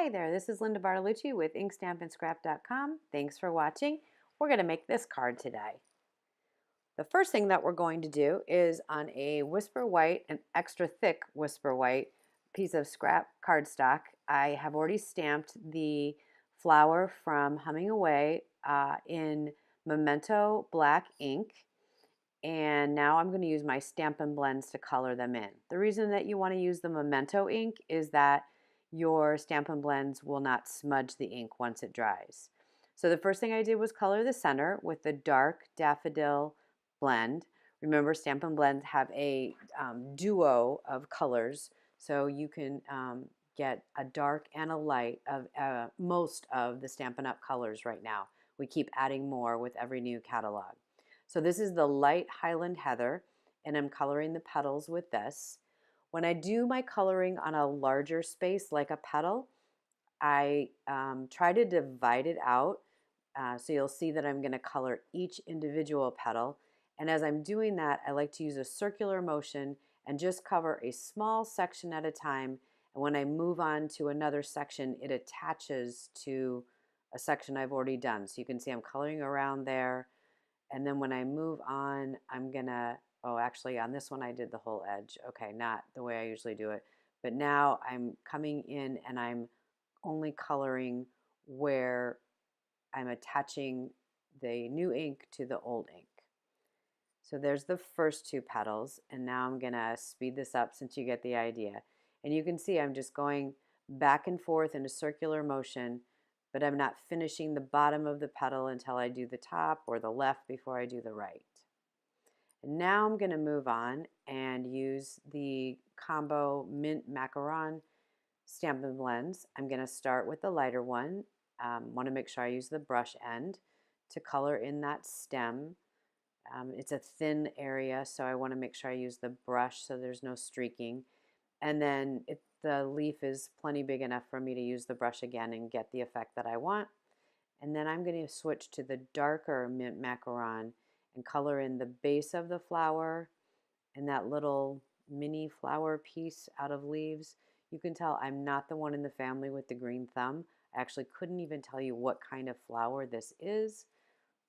Hi there, this is Linda Bartolucci with InkStampAndScrap.com. Thanks for watching. We're going to make this card today. The first thing that we're going to do is on a Whisper White, an extra thick Whisper White piece of scrap cardstock, I have already stamped the flower from Humming Away in Memento black ink. And now I'm going to use my Stampin' Blends to color them in. The reason that you want to use the Memento ink is that your Stampin' Blends will not smudge the ink once it dries. So the first thing I did was color the center with the dark daffodil blend. Remember, Stampin' Blends have a duo of colors, so you can get a dark and a light of most of the Stampin' Up! Colors right now. We keep adding more with every new catalog. So this is the light Highland Heather, and I'm coloring the petals with this. When I do my coloring on a larger space like a petal, I try to divide it out. So you'll see that I'm going to color each individual petal. And as I'm doing that, I like to use a circular motion and just cover a small section at a time. And when I move on to another section, it attaches to a section I've already done. So you can see I'm coloring around there. And then when I move on, I'm gonna, oh, actually on this one I did the whole edge. Okay, not the way I usually do it. But now I'm coming in and I'm only coloring where I'm attaching the new ink to the old ink. So there's the first two petals, and now I'm gonna speed this up since you get the idea. And you can see I'm just going back and forth in a circular motion, but I'm not finishing the bottom of the petal until I do the top or the left before I do the right. And now I'm gonna move on and use the combo Mint Macaron Stampin' Blends. I'm gonna start with the lighter one. Want to make sure I use the brush end to color in that stem. It's a thin area, so I want to make sure I use the brush so there's no streaking. And then the leaf is plenty big enough for me to use the brush again and get the effect that I want. And then I'm going to switch to the darker Mint Macaron and color in the base of the flower and that little mini flower piece out of leaves. You can tell I'm not the one in the family with the green thumb. I actually couldn't even tell you what kind of flower this is,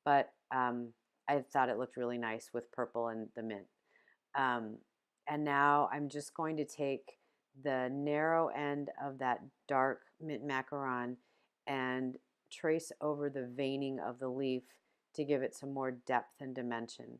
but I thought it looked really nice with purple and the mint. Um, and now I'm just going to take the narrow end of that dark mint macaron and trace over the veining of the leaf to give it some more depth and dimension.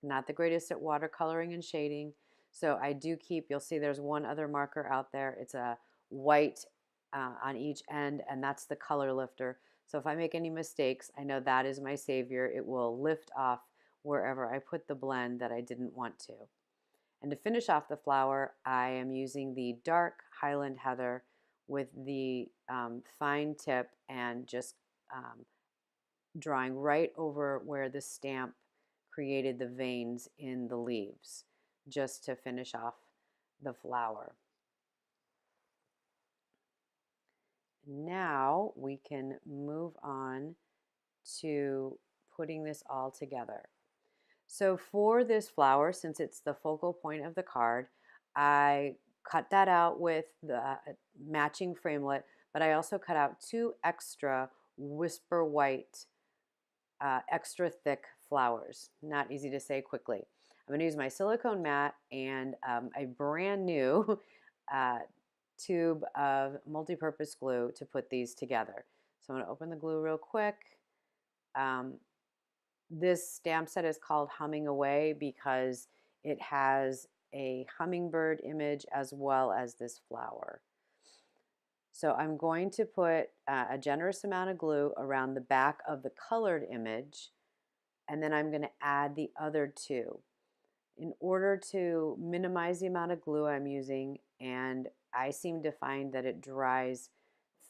Not the greatest at watercoloring and shading, so I do keep, you'll see there's one other marker out there. It's a white on each end, and that's the color lifter. So if I make any mistakes, I know that is my savior. It will lift off wherever I put the blend that I didn't want to. And to finish off the flower, I am using the dark Highland Heather with the fine tip and just drawing right over where the stamp created the veins in the leaves, just to finish off the flower. Now we can move on to putting this all together. So for this flower, since it's the focal point of the card, I cut that out with the matching framelit, but I also cut out two extra Whisper White extra thick flowers. Not easy to say quickly. I'm going to use my silicone mat and a brand new tube of multi-purpose glue to put these together. So I'm going to open the glue real quick. This stamp set is called Humming Away because it has a hummingbird image as well as this flower. So I'm going to put a generous amount of glue around the back of the colored image, and then I'm going to add the other two. In order to minimize the amount of glue I'm using, and I seem to find that it dries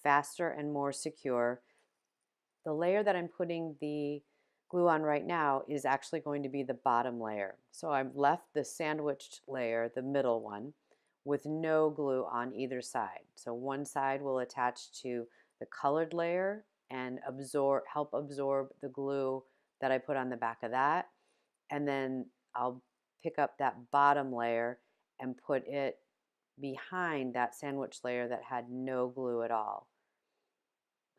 faster and more secure, the layer that I'm putting the glue on right now is actually going to be the bottom layer. So I've left the sandwiched layer, the middle one, with no glue on either side. So one side will attach to the colored layer and help absorb the glue that I put on the back of that. And then I'll pick up that bottom layer and put it behind that sandwich layer that had no glue at all.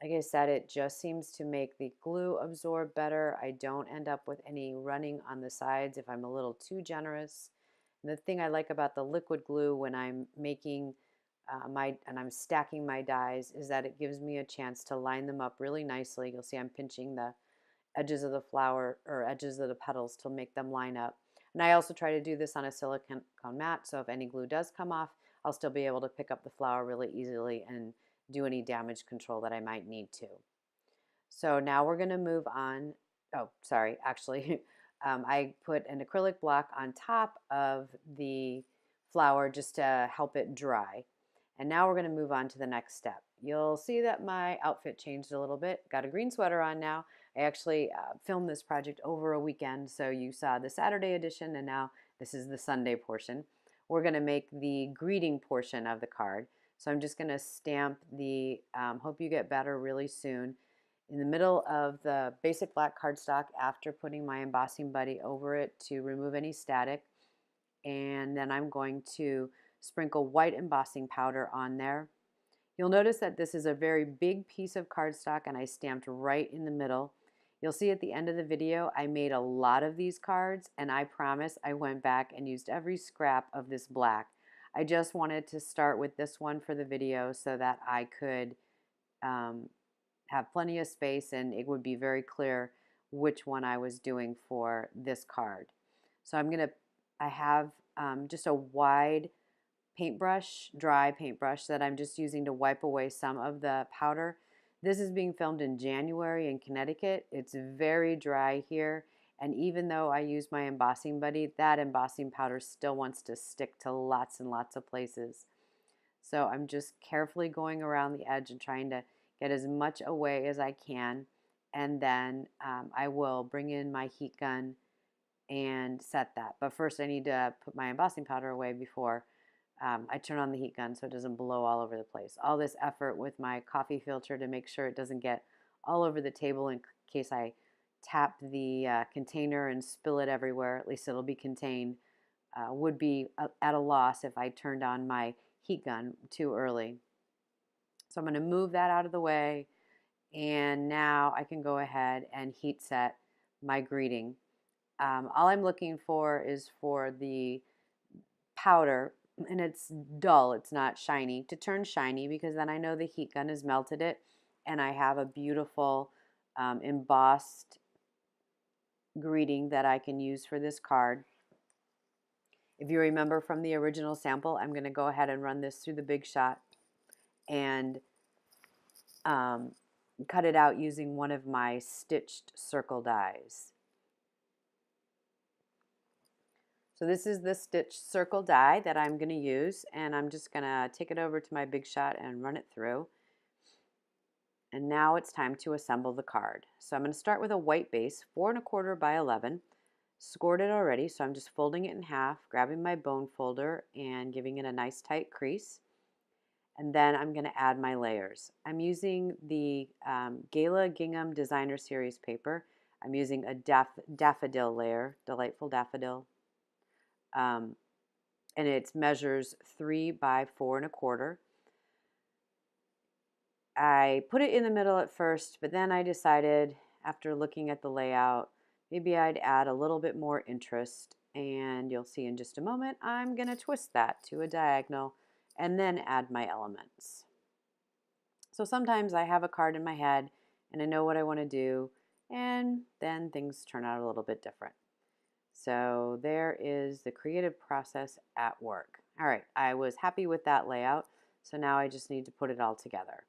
Like I said, it just seems to make the glue absorb better. I don't end up with any running on the sides if I'm a little too generous. And the thing I like about the liquid glue when I'm making and I'm stacking my dies is that it gives me a chance to line them up really nicely. You'll see I'm pinching the edges of the flower or edges of the petals to make them line up. And I also try to do this on a silicone mat, so if any glue does come off, I'll still be able to pick up the flower really easily and do any damage control that I might need to. So now we're going to move on. Oh, sorry, actually, I put an acrylic block on top of the flower just to help it dry. And now we're going to move on to the next step. You'll see that my outfit changed a little bit. Got a green sweater on now. I actually filmed this project over a weekend, so you saw the Saturday edition, and now this is the Sunday portion. We're going to make the greeting portion of the card. So I'm just going to stamp the hope you get better really soon in the middle of the basic black cardstock after putting my embossing buddy over it to remove any static. And then I'm going to sprinkle white embossing powder on there. You'll notice that this is a very big piece of cardstock and I stamped right in the middle. You'll see at the end of the video I made a lot of these cards, and I promise I went back and used every scrap of this black. I just wanted to start with this one for the video so that I could have plenty of space and it would be very clear which one I was doing for this card. So I have just a wide paintbrush, dry paintbrush that I'm just using to wipe away some of the powder. This is being filmed in January in Connecticut. It's very dry here, and even though I use my embossing buddy, that embossing powder still wants to stick to lots and lots of places. So I'm just carefully going around the edge and trying to get as much away as I can, and then I will bring in my heat gun and set that. But first I need to put my embossing powder away before I turn on the heat gun so it doesn't blow all over the place. All this effort with my coffee filter to make sure it doesn't get all over the table in case I tap the container and spill it everywhere, at least it'll be contained, would be at a loss if I turned on my heat gun too early. So I'm going to move that out of the way, and now I can go ahead and heat set my greeting. All I'm looking for is for the powder, and it's dull, it's not shiny, to turn shiny, because then I know the heat gun has melted it and I have a beautiful embossed greeting that I can use for this card. If you remember from the original sample, I'm going to go ahead and run this through the Big Shot and cut it out using one of my stitched circle dies. So this is the stitched circle die that I'm going to use, and I'm just going to take it over to my Big Shot and run it through. And now it's time to assemble the card. So I'm going to start with a white base, 4 1/4 by 11. Scored it already, so I'm just folding it in half, grabbing my bone folder and giving it a nice tight crease. And then I'm going to add my layers. I'm using the Gala Gingham Designer Series paper. I'm using a daffodil layer, Delightful Daffodil. And it measures 3 by 4 1/4. I put it in the middle at first, but then I decided, after looking at the layout, maybe I'd add a little bit more interest, and you'll see in just a moment I'm going to twist that to a diagonal and then add my elements. So sometimes I have a card in my head and I know what I want to do, and then things turn out a little bit different. So there is the creative process at work. All right, I was happy with that layout, so now I just need to put it all together.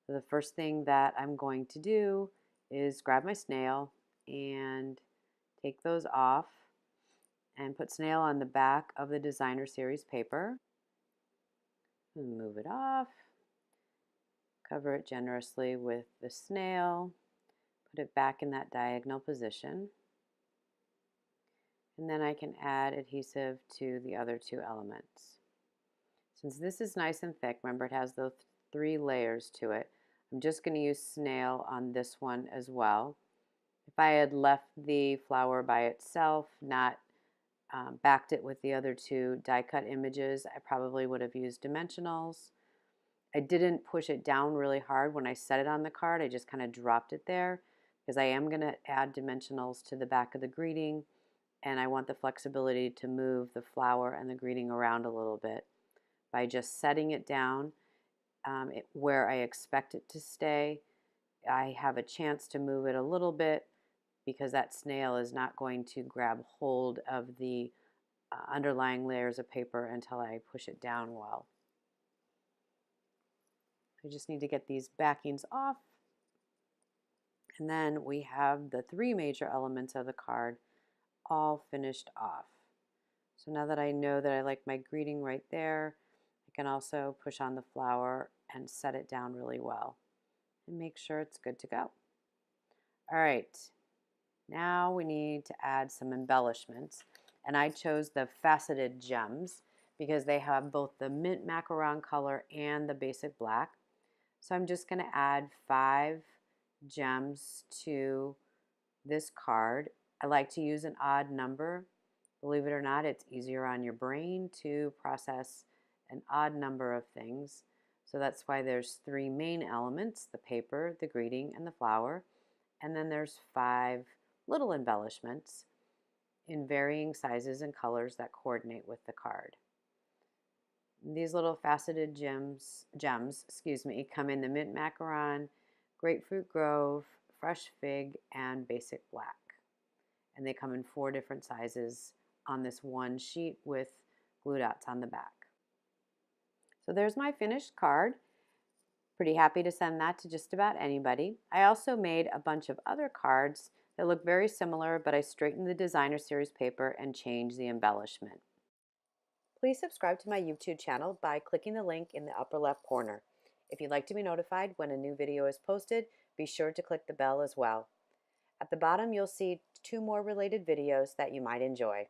So the first thing that I'm going to do is grab my snail and take those off and put snail on the back of the Designer Series paper. And move it off, cover it generously with the snail, put it back in that diagonal position, and then I can add adhesive to the other 2 elements. Since this is nice and thick, remember it has those 3 layers to it, I'm just going to use snail on this one as well. If I had left the flower by itself, not backed it with the other two die cut images, I probably would have used dimensionals. I didn't push it down really hard when I set it on the card. I just kind of dropped it there because I am going to add dimensionals to the back of the greeting, and I want the flexibility to move the flower and the greeting around a little bit. By just setting it down where I expect it to stay, I have a chance to move it a little bit because that snail is not going to grab hold of the underlying layers of paper until I push it down well. I just need to get these backings off. And then we have the three major elements of the card all finished off. So now that I know that I like my greeting right there, I can also push on the flower and set it down really well and make sure it's good to go. All right, now we need to add some embellishments, and I chose the faceted gems because they have both the mint macaron color and the basic black. So I'm just going to add 5 gems to this card. I like to use an odd number. Believe it or not, it's easier on your brain to process an odd number of things. So that's why there's 3 main elements: the paper, the greeting, and the flower. And then there's 5 little embellishments in varying sizes and colors that coordinate with the card. These little faceted gems, come in the mint macaron, grapefruit grove, fresh fig, and basic black. And they come in 4 different sizes on this one sheet with glue dots on the back. So there's my finished card. Pretty happy to send that to just about anybody. I also made a bunch of other cards that look very similar, but I straightened the designer series paper and changed the embellishment. Please subscribe to my YouTube channel by clicking the link in the upper left corner. If you'd like to be notified when a new video is posted, be sure to click the bell as well. At the bottom, you'll see 2 more related videos that you might enjoy.